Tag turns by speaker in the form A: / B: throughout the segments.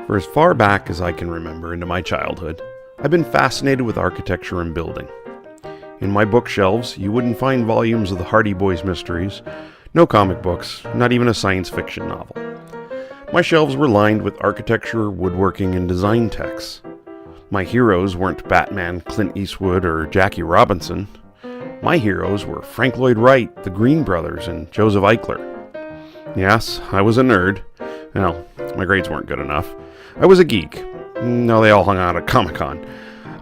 A: For as far back as I can remember into my childhood, I've been fascinated with architecture and building. In my bookshelves, you wouldn't find volumes of the Hardy Boys mysteries, no comic books, not even a science fiction novel. My shelves were lined with architecture, woodworking, and design texts. My heroes weren't Batman, Clint Eastwood, or Jackie Robinson. My heroes were Frank Lloyd Wright, the Green Brothers, and Joseph Eichler. Yes, I was a nerd. No, my grades weren't good enough. I was a geek. No, they all hung out at Comic-Con.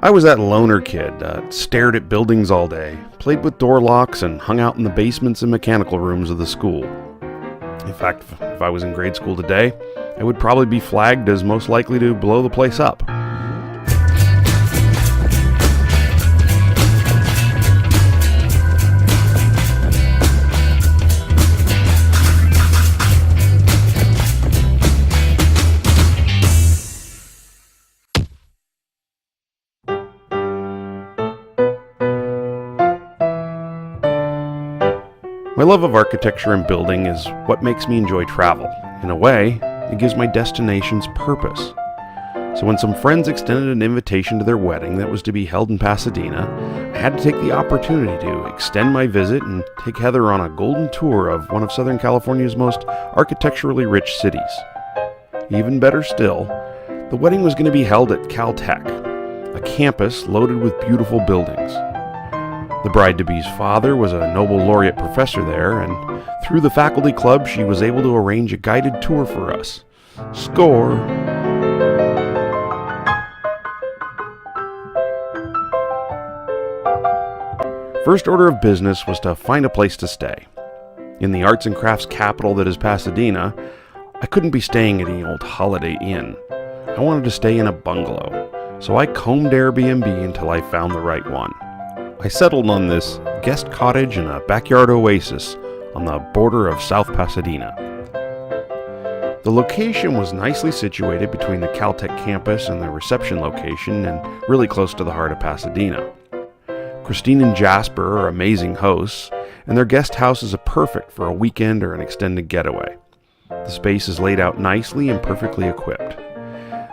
A: I was that loner kid that stared at buildings all day, played with door locks, and hung out in the basements and mechanical rooms of the school. In fact, if I was in grade school today, I would probably be flagged as most likely to blow the place up. My love of architecture and building is what makes me enjoy travel. In a way, it gives my destinations purpose. So when some friends extended an invitation to their wedding that was to be held in Pasadena, I had to take the opportunity to extend my visit and take Heather on a golden tour of one of Southern California's most architecturally rich cities. Even better still, the wedding was going to be held at Caltech, a campus loaded with beautiful buildings. The bride-to-be's father was a Nobel laureate professor there, and through the faculty club she was able to arrange a guided tour for us. Score! First order of business was to find a place to stay. In the arts and crafts capital that is Pasadena, I couldn't be staying at any old Holiday Inn. I wanted to stay in a bungalow, so I combed AirBnB until I found the right one. I settled on this guest cottage in a backyard oasis on the border of South Pasadena. The location was nicely situated between the Caltech campus and the reception location and really close to the heart of Pasadena. Christine and Jasper are amazing hosts, and their guest house is perfect for a weekend or an extended getaway. The space is laid out nicely and perfectly equipped.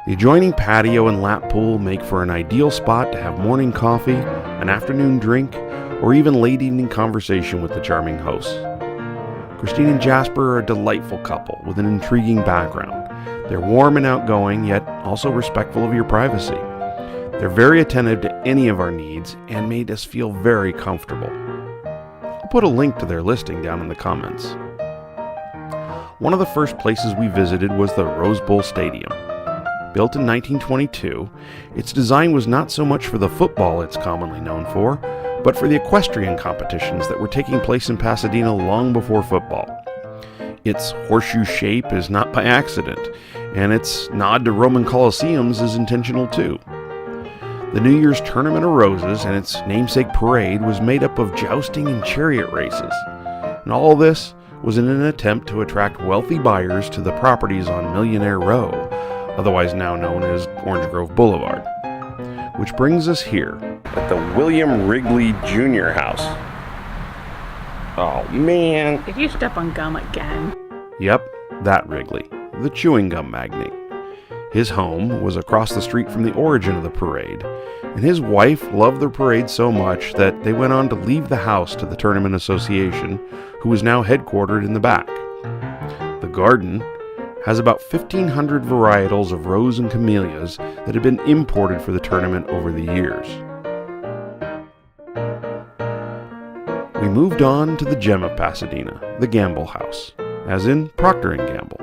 A: The adjoining patio and lap pool make for an ideal spot to have morning coffee, an afternoon drink, or even late evening conversation with the charming hosts. Christine and Jasper are a delightful couple with an intriguing background. They're warm and outgoing, yet also respectful of your privacy. They're very attentive to any of our needs and made us feel very comfortable. I'll put a link to their listing down in the comments. One of the first places we visited was the Rose Bowl Stadium. Built in 1922, its design was not so much for the football it's commonly known for, but for the equestrian competitions that were taking place in Pasadena long before football. Its horseshoe shape is not by accident, and its nod to Roman Colosseums is intentional too. The New Year's Tournament of Roses and its namesake parade was made up of jousting and chariot races, and all this was in an attempt to attract wealthy buyers to the properties on Millionaire Row, otherwise now known as Orange Grove Boulevard. Which brings us here, at the William Wrigley Jr. house. Oh man.
B: Did you step on gum again?
A: Yep, that Wrigley, the chewing gum magnate. His home was across the street from the origin of the parade, and his wife loved the parade so much that they went on to leave the house to the Tournament Association, who is now headquartered in the back. The garden has about 1,500 varietals of rose and camellias that have been imported for the tournament over the years. We moved on to the gem of Pasadena, the Gamble House, as in Procter & Gamble.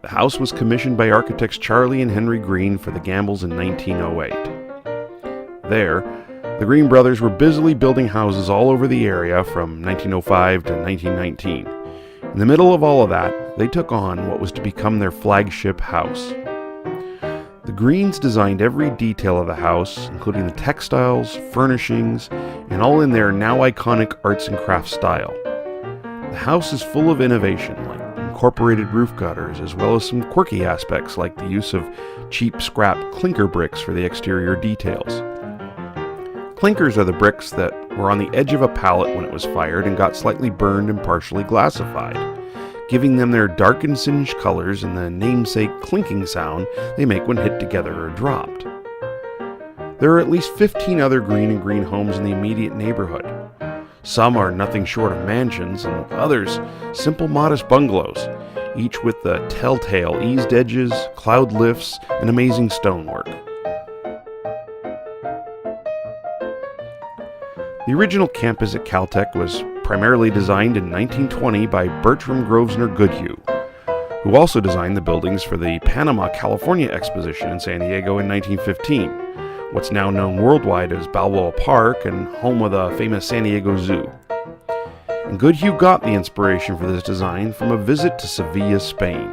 A: The house was commissioned by architects Charlie and Henry Greene for the Gambles in 1908. There, the Greene brothers were busily building houses all over the area from 1905 to 1919. In the middle of all of that, they took on what was to become their flagship house. The Greenes designed every detail of the house, including the textiles, furnishings, and all in their now iconic arts and crafts style. The house is full of innovation, like incorporated roof gutters, as well as some quirky aspects like the use of cheap scrap clinker bricks for the exterior details. Clinkers are the bricks that were on the edge of a pallet when it was fired and got slightly burned and partially glassified. giving them their dark and singed colors and the namesake clinking sound they make when hit together or dropped. There are at least 15 other Greene Greene homes in the immediate neighborhood. Some are nothing short of mansions, and others simple, modest bungalows, each with the telltale eased edges, cloud lifts, and amazing stonework. The original campus at Caltech was primarily designed in 1920 by Bertram Grosvenor Goodhue, who also designed the buildings for the Panama, California Exposition in San Diego in 1915, what's now known worldwide as Balboa Park and home of the famous San Diego Zoo. And Goodhue got the inspiration for this design from a visit to Sevilla, Spain.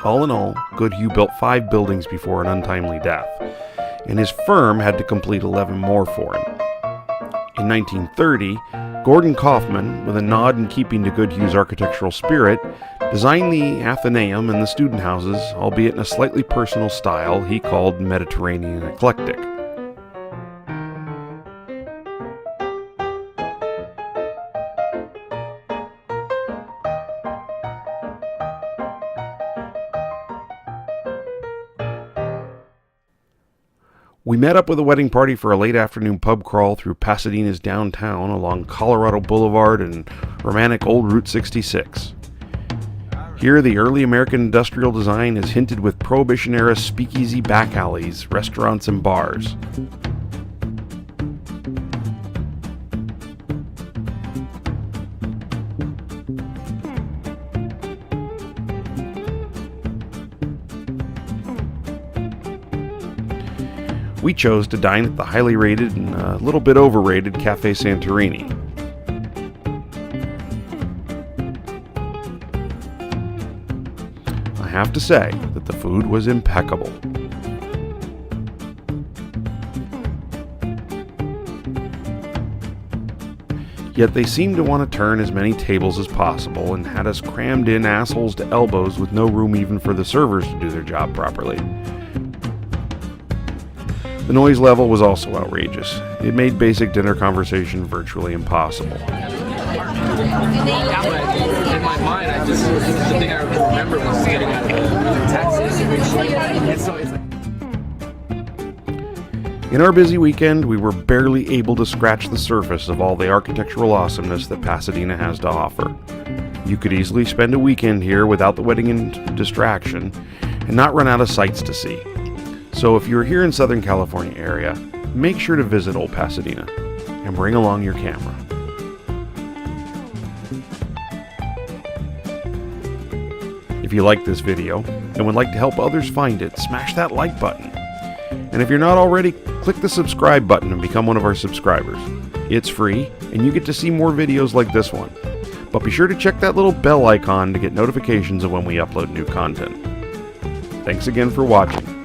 A: All in all, Goodhue built 5 buildings before an untimely death, and his firm had to complete 11 more for him. In 1930, Gordon Kaufman, with a nod in keeping to Goodhue's architectural spirit, designed the Athenaeum and the student houses, albeit in a slightly personal style he called Mediterranean eclectic. We met up with a wedding party for a late afternoon pub crawl through Pasadena's downtown along Colorado Boulevard and romantic old Route 66. Here, the early American industrial design is hinted with Prohibition-era speakeasy back alleys, restaurants, and bars. We chose to dine at the highly rated and a little bit overrated Cafe Santorini. I have to say that the food was impeccable. Yet they seemed to want to turn as many tables as possible and had us crammed in assholes to elbows with no room even for the servers to do their job properly. The noise level was also outrageous. It made basic dinner conversation virtually impossible.
C: In my mind, the thing I remember was getting out of Texas.
A: In our busy weekend, we were barely able to scratch the surface of all the architectural awesomeness that Pasadena has to offer. You could easily spend a weekend here without the wedding and distraction and not run out of sights to see. So if you're here in Southern California area, make sure to visit Old Pasadena and bring along your camera. If you like this video and would like to help others find it, smash that like button. And if you're not already, click the subscribe button and become one of our subscribers. It's free and you get to see more videos like this one. But be sure to check that little bell icon to get notifications of when we upload new content. Thanks again for watching.